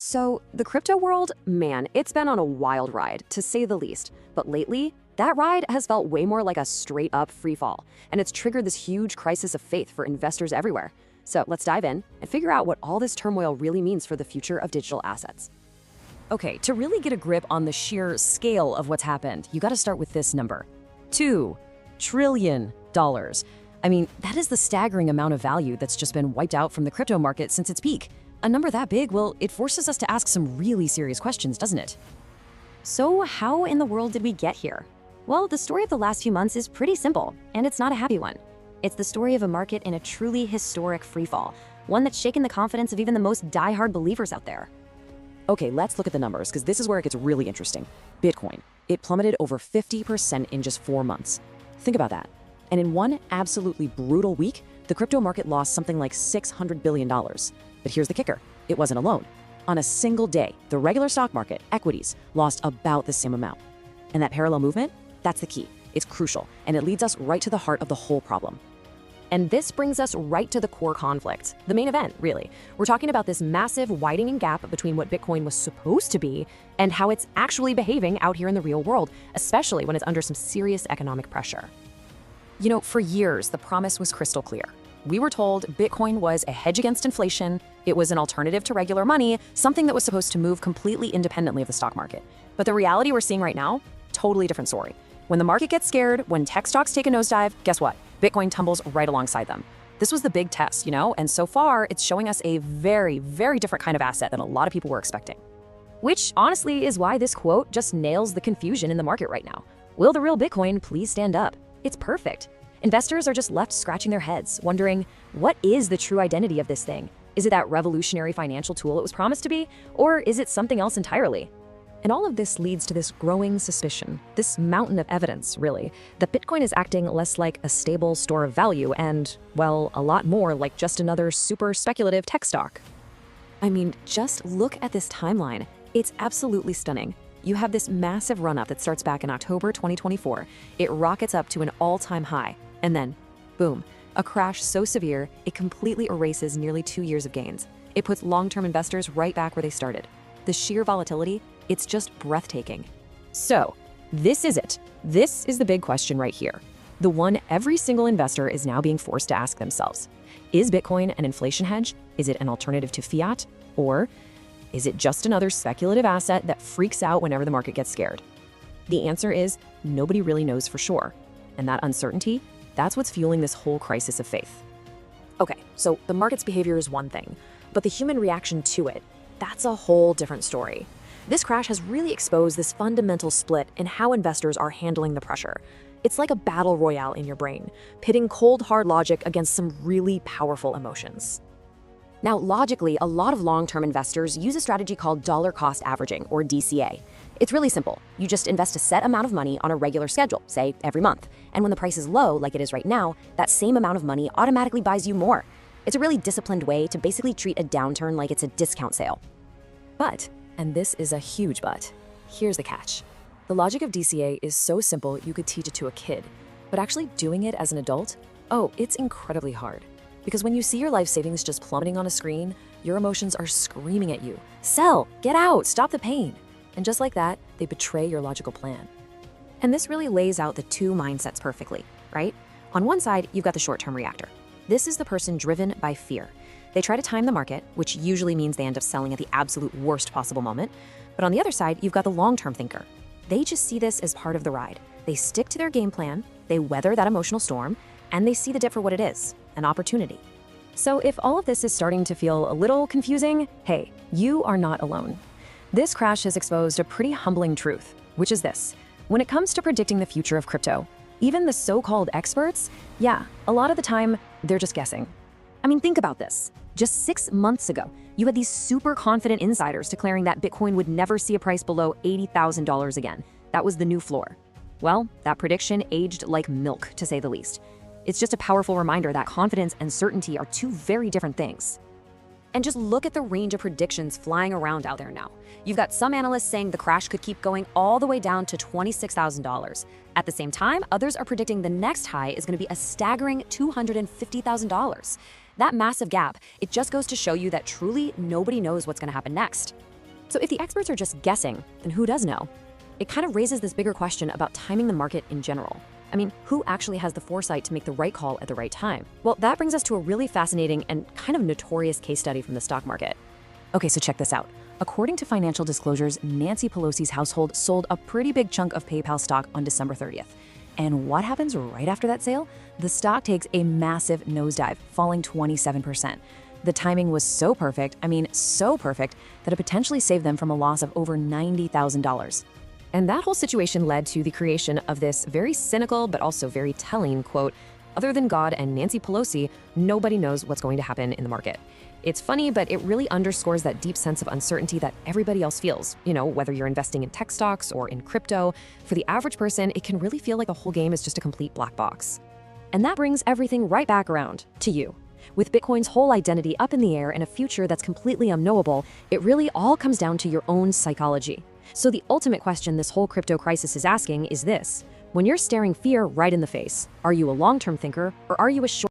So, the crypto world, man, it's been on a wild ride, to say the least. But lately, that ride has felt way more like a straight up free fall, and it's triggered this huge crisis of faith for investors everywhere. So, let's dive in and figure out what all this turmoil really means for the future of digital assets. Okay, to really get a grip on the sheer scale of what's happened, you gotta start with this number $2 trillion. I mean, that is the staggering amount of value that's just been wiped out from the crypto market since its peak. A number that big, well, it forces us to ask some really serious questions, doesn't it? So how in the world did we get here? Well, the story of the last few months is pretty simple, and it's not a happy one. It's the story of a market in a truly historic freefall, one that's shaken the confidence of even the most diehard believers out there. Okay, let's look at the numbers, because this is where it gets really interesting. Bitcoin. It plummeted over 50% in just 4 months. Think about that. And in one absolutely brutal week, the crypto market lost something like $600 billion. But here's the kicker. It wasn't alone. On a single day, the regular stock market, equities, lost about the same amount. And that parallel movement, that's the key. It's crucial, and it leads us right to the heart of the whole problem. And this brings us right to the core conflict, the main event, really. We're talking about this massive widening gap between what Bitcoin was supposed to be and how it's actually behaving out here in the real world, especially when it's under some serious economic pressure. You know, for years, the promise was crystal clear. We were told Bitcoin was a hedge against inflation, it was an alternative to regular money, something that was supposed to move completely independently of the stock market. But the reality we're seeing right now, totally different story. When the market gets scared, when tech stocks take a nosedive, guess what? Bitcoin tumbles right alongside them. This was the big test, you know, and so far it's showing us a very, very different kind of asset than a lot of people were expecting. Which honestly is why this quote just nails the confusion in the market right now. Will the real Bitcoin please stand up? It's perfect. Investors are just left scratching their heads, wondering, what is the true identity of this thing? Is it that revolutionary financial tool it was promised to be? Or is it something else entirely? And all of this leads to this growing suspicion, this mountain of evidence, really, that Bitcoin is acting less like a stable store of value and, well, a lot more like just another super speculative tech stock. I mean, just look at this timeline. It's absolutely stunning. You have this massive run-up that starts back in October 2024. It rockets up to an all-time high. And then, boom, a crash so severe, it completely erases nearly 2 years of gains. It puts long-term investors right back where they started. The sheer volatility, it's just breathtaking. So, this is it. This is the big question right here. The one every single investor is now being forced to ask themselves. Is Bitcoin an inflation hedge? Is it an alternative to fiat? Or is it just another speculative asset that freaks out whenever the market gets scared? The answer is nobody really knows for sure. And that uncertainty, that's what's fueling this whole crisis of faith. Okay, so the market's behavior is one thing, but the human reaction to it, that's a whole different story. This crash has really exposed this fundamental split in how investors are handling the pressure. It's like a battle royale in your brain, pitting cold, hard logic against some really powerful emotions. Now, logically, a lot of long-term investors use a strategy called dollar cost averaging, or DCA. It's really simple. You just invest a set amount of money on a regular schedule, say every month. And when the price is low, like it is right now, that same amount of money automatically buys you more. It's a really disciplined way to basically treat a downturn like it's a discount sale. But, and this is a huge but, here's the catch. The logic of DCA is so simple you could teach it to a kid, but actually doing it as an adult, oh, it's incredibly hard. Because when you see your life savings just plummeting on a screen, your emotions are screaming at you. Sell, get out, stop the pain. And just like that, they betray your logical plan. And this really lays out the two mindsets perfectly, right? On one side, you've got the short-term reactor. This is the person driven by fear. They try to time the market, which usually means they end up selling at the absolute worst possible moment. But on the other side, you've got the long-term thinker. They just see this as part of the ride. They stick to their game plan, they weather that emotional storm, and they see the dip for what it is, an opportunity. So if all of this is starting to feel a little confusing, hey, you are not alone. This crash has exposed a pretty humbling truth, which is this. When it comes to predicting the future of crypto, even the so-called experts, yeah, a lot of the time, they're just guessing. I mean, think about this. Just 6 months ago, you had these super confident insiders declaring that Bitcoin would never see a price below $80,000 again. That was the new floor. Well, that prediction aged like milk, to say the least. It's just a powerful reminder that confidence and certainty are two very different things. And just look at the range of predictions flying around out there now. You've got some analysts saying the crash could keep going all the way down to $26,000. At the same time, others are predicting the next high is going to be a staggering $250,000. That massive gap, it just goes to show you that truly nobody knows what's going to happen next. So if the experts are just guessing, then who does know? It kind of raises this bigger question about timing the market in general. I mean, who actually has the foresight to make the right call at the right time? Well, that brings us to a really fascinating and kind of notorious case study from the stock market. Okay, so check this out. According to financial disclosures, Nancy Pelosi's household sold a pretty big chunk of PayPal stock on December 30th. And what happens right after that sale? The stock takes a massive nosedive, falling 27%. The timing was so perfect, so perfect, that it potentially saved them from a loss of over $90,000. And that whole situation led to the creation of this very cynical but also very telling quote, "Other than God and Nancy Pelosi, nobody knows what's going to happen in the market." It's funny, but it really underscores that deep sense of uncertainty that everybody else feels. Whether you're investing in tech stocks or in crypto, for the average person, it can really feel like the whole game is just a complete black box. And that brings everything right back around to you. With Bitcoin's whole identity up in the air and a future that's completely unknowable, it really all comes down to your own psychology. So the ultimate question this whole crypto crisis is asking is this: when you're staring fear right in the face, are you a long-term thinker or are you a short